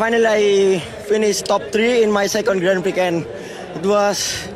Finally, I finished top 3 in my second Grand Prix, and it was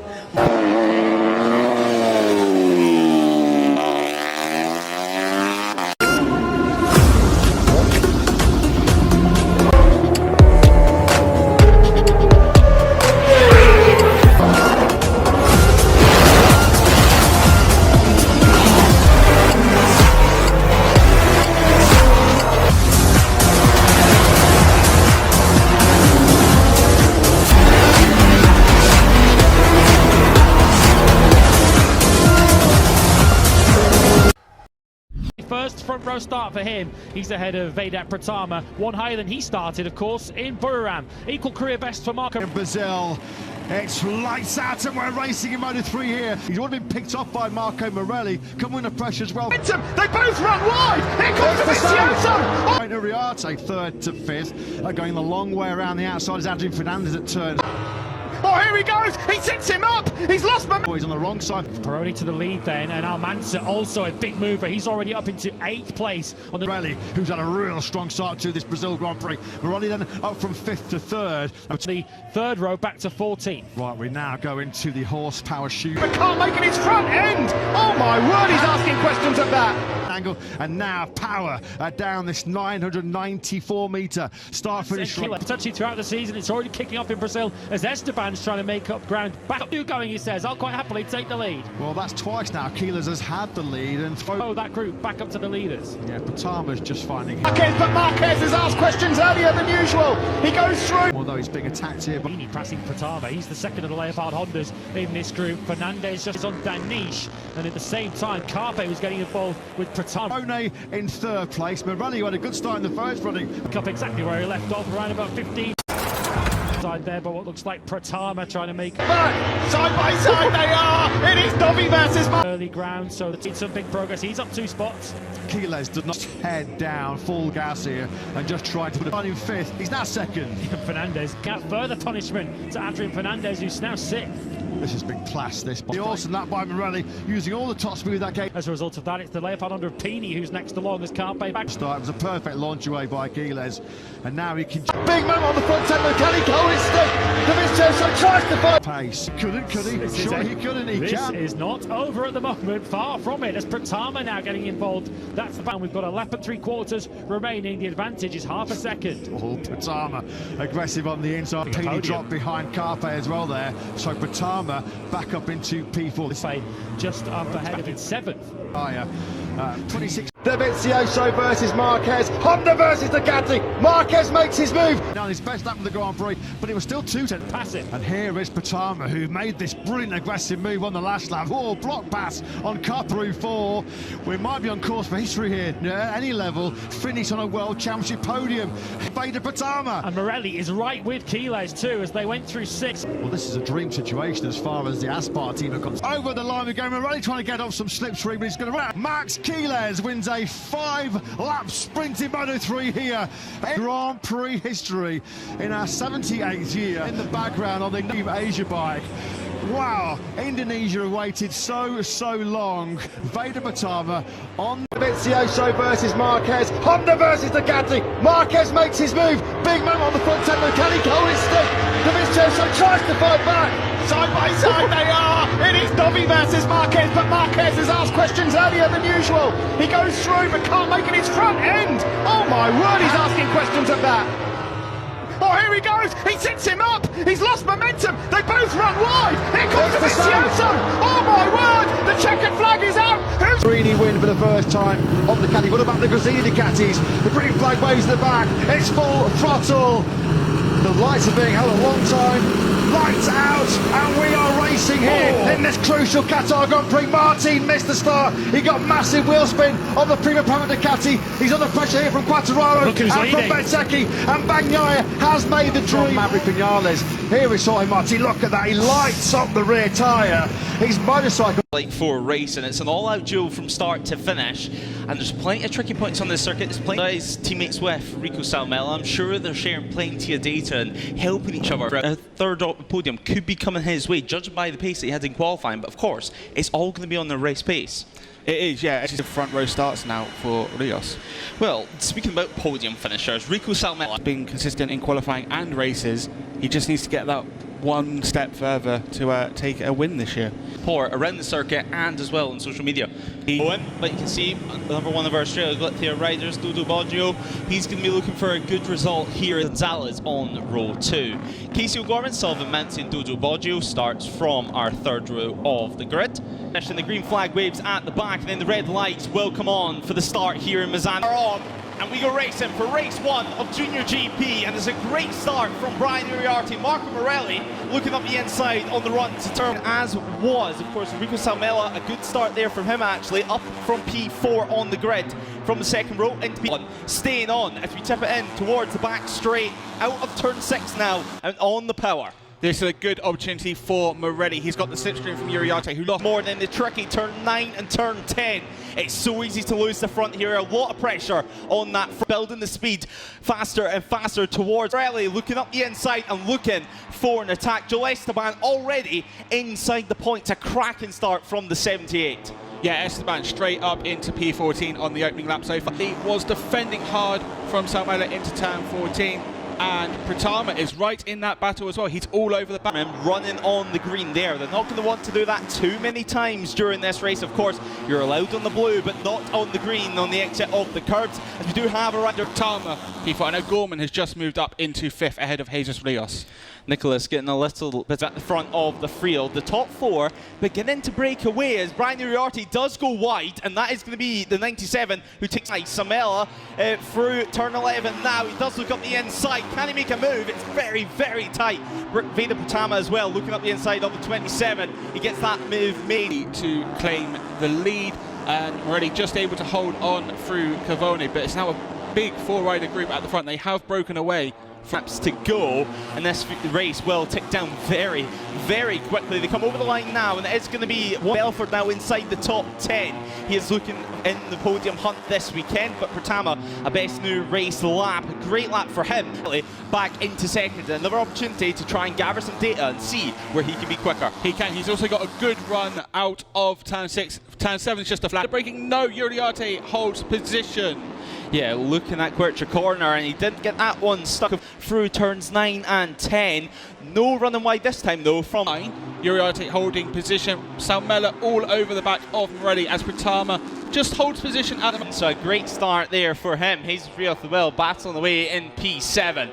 First front row start for him. He's ahead of Veda Pratama, one higher than he started, of course, in Buriram. Equal career best for Marco. In Brazil, it's lights out and we're racing in Moto3 here. He's already been picked off by Marco Morelli, coming under pressure as well. They both run wide! Here comes Vizioso! Riarte, third to fifth, going the long way around the outside is Adrian Fernandez at turn. Oh, here he goes! He sets him up! He's lost momentum! He's on the wrong side. Peroni to the lead then, and Almanza also a big mover. He's already up into 8th place on the Morelli, who's had a real strong start to this Brazil Grand Prix. Morelli then up from 5th to 3rd. The third row back to 14th. Right, we now go into the horsepower shoot. But can't make it his front end! Oh my word, he's asking questions at that! Angle, and now power down this 994 metre start finish. Touching throughout the season, it's already kicking off in Brazil as Esteban's trying to make up ground. Back up, you going, he says. I'll quite happily take the lead. Well, that's twice now. Keyless has had the lead and that group back up to the leaders. Yeah, Pratama's just finding him. Marquez has asked questions earlier than usual. He goes through. Although he's being attacked here. Passing Pratama, he's the second of the Leopard Hondas in this group. Fernandez just on Danish, and at the same time, Carpe was getting involved with Pratama. One in 3rd place. Morelli who had a good start in the first running. Up exactly where he left off, around about 15. Side there, but what looks like Pratama trying to make side by side they are. It is Dobby versus early ground, so it's some big progress. He's up 2 spots. Keyless did not head down full gas here and just tried to put it on in 5th. He's now 2nd. Fernandez got further punishment to Adrian Fernandez, who's now 6th. This has been class, this. Awesome that by Morelli, using all the top speed of that game. As a result of that, it's the Leopard under Pini who's next along as Carpe back. Start. It was a perfect launch away by Keyless, and now he can. Big man on the front end, can he go instead? Vizioso tries to fight. Pace. Couldn't, could he? Sure he couldn't, he can. This is not over at the moment, far from it, as Pratama now getting involved. That's the ban. We've got a lap and 3/4 remaining. The advantage is half a second. Oh, Pratama aggressive on the inside. Pini dropped behind Carpe as well there. So Pratama back up into P4. Just up ahead of it, 7th. Higher. 26. Vizioso versus Marquez. Honda versus Ducati. Marquez makes his move. Now his best lap of the Grand Prix, but it was still 2 to pass it. And here is Pratama, who made this brilliant aggressive move on the last lap. Oh, block pass on Carpe 4. We might be on course for history here. At any level, finish on a World Championship podium. Veda Pratama. And Morelli is right with Keyless too, as they went through 6. Well, this is a dream situation as far as the Aspar team are concerned. Over the line we go. Morelli trying to get off some slipstream, but he's going to run. Max Keyless wins a 5-lap sprint in Moto3 here. Grand Prix history in our 78th year. In the background on the new Asia bike. Wow, Indonesia waited so long. Veda Pratama on. Vizioso versus Marquez. Honda versus Ducati. Marquez makes his move. Big man on the front end, can he go instead? Vizioso tries to fight back. Side by side they are. It is Dobby versus Marquez, but Marquez has asked questions earlier than usual. He goes through but can't make it his front end. Oh my word, he's asking questions at that. Oh, here he goes! He sets him up! He's lost momentum! They both run wide! Here comes Vizioso! Oh my word! The checkered flag is out! Who's Greeny win for the first time on the Ducati. What about the Brazilian Ducatis? The green flag waves in the back. It's full throttle. The lights are being held a long time. Lights out, and we are racing here in this crucial Qatar Grand Prix. Martin missed the start. He got massive wheel spin on the pertama Ducati. He's under pressure here from Quartararo and from Benteke, and Bagnaia has made the dream. Maverick Vinales. Here we saw him, Martin. Look at that. He lights up the rear tyre. His motorcycle. Like for a race, and it's an all-out duel from start to finish, and there's plenty of tricky points on this circuit. There's plenty of teammates with Rico Salmela. I'm sure they're sharing plenty of data and helping each other. A third podium could be coming his way, judging by the pace that he had in qualifying, but of course it's all going to be on the race pace. It is, yeah. It's the front row starts now for Rios. Well, speaking about podium finishers, Rico Salmela Being consistent in qualifying and races, he just needs to get that one step further to take a win this year. support around the circuit and as well on social media. But you can see another one of our Australia Glithier riders, Dodo Boggio, he's going to be looking for a good result here. Gonzalez on row 2. Casey O'Gorman, Sullivan Mountain, Dodo Boggio starts from our third row of the grid. And the green flag waves at the back, and then the red lights will come on for the start here in Mazan. And we go racing for race 1 of Junior GP, and there's a great start from Brian Uriarte. Marco Morelli looking up the inside on the run to turn, as was, of course, Enrico Salmela. A good start there from him, actually, up from P4 on the grid from the second row into P1. Staying on as we tip it in towards the back straight, out of turn 6 now, and on the power. This is a good opportunity for Morelli. He's got the slipstream from Uriarte, who lost more than the tricky turn 9 and turn 10. It's so easy to lose the front here. A lot of pressure on that, building the speed faster and faster towards Morelli, looking up the inside and looking for an attack. Joel Esteban already inside the points. A cracking start from the 78. Yeah, Esteban straight up into P14 on the opening lap so far. He was defending hard from Salmela into turn 14. And Pratama is right in that battle as well. He's all over the back. And running on the green there. They're not going to want to do that too many times during this race. Of course, you're allowed on the blue, but not on the green on the exit of the curbs. As we do have a rider. Pratama, P4. I know Gorman has just moved up into 5th ahead of Jesus Rios. Nicholas getting a little bit at the front of the field. The top 4 beginning to break away as Brian Uriarte does go wide, and that is going to be the 97 who takes Samela through turn 11 now. He does look up the inside. Can he make a move? It's very, very tight. Veda Pratama as well, looking up the inside of the 27. He gets that move made to claim the lead, and Morelli just able to hold on through Cavone, but it's now a big 4-rider group at the front. They have broken away. Laps to go, and this race will tick down very, very quickly. They come over the line now, and it's going to be Belford now inside the top 10. He is looking in the podium hunt this weekend, but Pratama, a best new race lap, a great lap for him, back into second. Another opportunity to try and gather some data and see where he can be quicker. He can. He's also got a good run out of turn 6. Turn 7 is just a flat. Breaking, no, Uriarte holds position. Yeah, looking at Quercia corner, and he didn't get that one stuck through turns 9 and 10. No running wide this time though from 9. Uriarte holding position. Salmela all over the back of Morelli as Pratama just holds position at the... So a great start there for him. Jesus Rios well battling away in P7.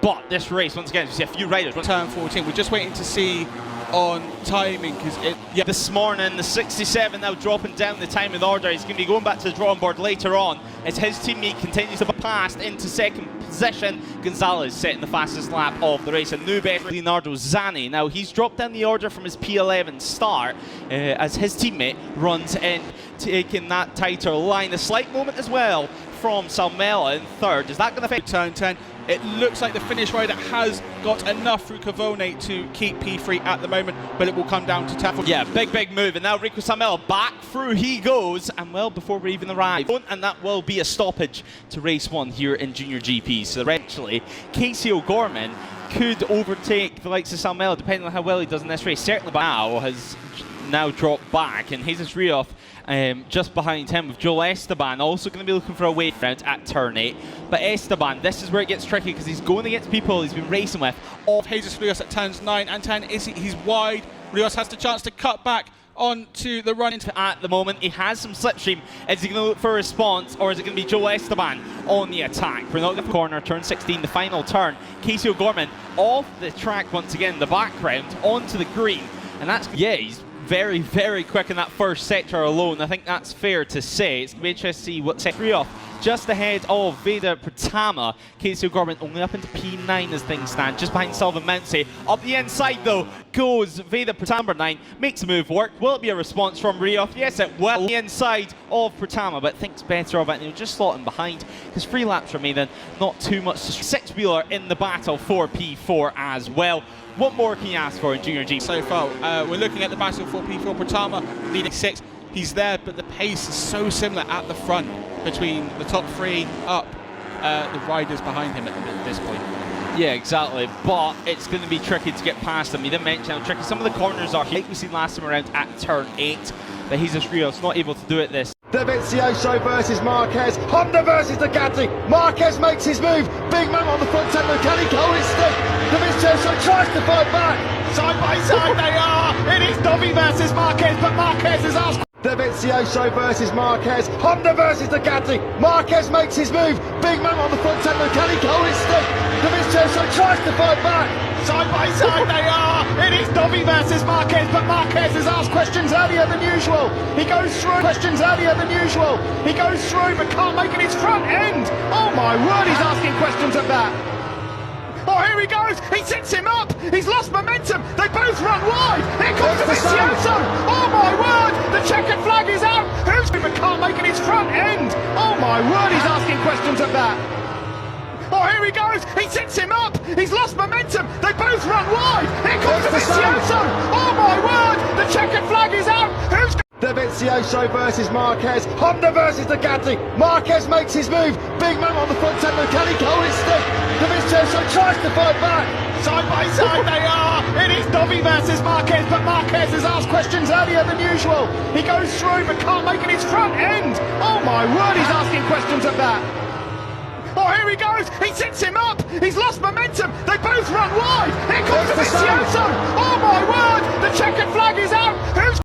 But this race, once again, we see a few riders. Turn 14, we're just waiting to see on timing, because this morning the 67 now dropping down the timing order. He's going to be going back to the drawing board later on as his teammate continues to pass into second position. Gonzalez setting the fastest lap of the race, and new best Leonardo Zani. Now he's dropped down the order from his P11 start as his teammate runs in, taking that tighter line. A slight moment as well from Salmela in third. Is that going to affect turn 10? It looks like the Finnish rider has got enough through Cavone to keep P3 at the moment, but it will come down to tackle. Yeah, big move, and now Rico Salmela back through he goes, and well before we even arrive, and that will be a stoppage to race 1 here in Junior GP. So eventually, Casey O'Gorman could overtake the likes of Salmela, depending on how well he does in this race. Certainly now has now dropped back, and Jesus Rios just behind him with Joel Esteban also going to be looking for a way round at turn 8. But Esteban, this is where it gets tricky because he's going against people he's been racing with. Jesus Rios at turns 9 and 10, he's wide. Rios has the chance to cut back onto the run. At the moment, he has some slipstream. Is he going to look for a response, or is it going to be Joel Esteban on the attack? We're not going to corner, turn 16, the final turn. Casey O'Gorman off the track once again, the background, onto the green. And that's, yeah, he's very, very quick in that first sector alone. I think that's fair to say. It's going to be interesting to see what sets off. Just ahead of Veda Pratama, Casey O'Gorman only up into P9 as things stand, just behind Sullivan Mountsey. Up the inside though goes Veda Pratama 9, makes a move work. Will it be a response from Rios? Yes, it will. The inside of Pratama, but thinks better of it, and he'll just slot him behind because 3 laps remain, then not too much. 6-wheeler in the battle for P4 as well. What more can you ask for in Junior G? So far, we're looking at the battle for P4. Pratama leading 6. He's there, but the pace is so similar at the front between the top 3 up, the riders behind him at this point. Yeah, exactly. But it's going to be tricky to get past him. You didn't mention how tricky some of the corners are. Like we seen last time around at turn 8, but he's just real. It's not able to do it this. Dovizioso versus Marquez. Honda versus Ducati. Marquez makes his move. Big man on the front end. Can he hold his stick? Dovizioso tries to fight back. Side by side they are. It is Dovi versus Marquez, but Marquez is asked. Dovizioso versus Marquez. Honda versus Ducati. Marquez makes his move. Big man on the front end. Can he hold his stick? Dovizioso tries to fight back. Side by side they are. It is Dovi versus Marquez, but Marquez is asked questions earlier than usual. He goes through questions earlier than usual. He goes through but can't make it his front end. Oh my word, he's asking questions at that. Oh, here he goes. He sits him up. He's lost momentum. They both run wide. Here comes Dovizioso. Oh my word, the checkered flag is out. Who's but can't make it his front end. Oh my word, he's asking questions at that. Oh, here he goes. He sits him up. He's lost momentum. They both run wide. Here comes Dovizioso. Oh my word, the checkered flag is out. Who's Dovizioso versus Marquez. Honda versus Ducati. Marquez makes his move. Big man on the front end. Can he hold his stick? Dovizioso tries to fight back. Side by side they are. It is Dovi versus Marquez, but Marquez is asked questions earlier than usual. He goes through but can't make it his front end. Oh my word, he's asking questions at that. Oh, here he goes. He sits him up. He's lost momentum. They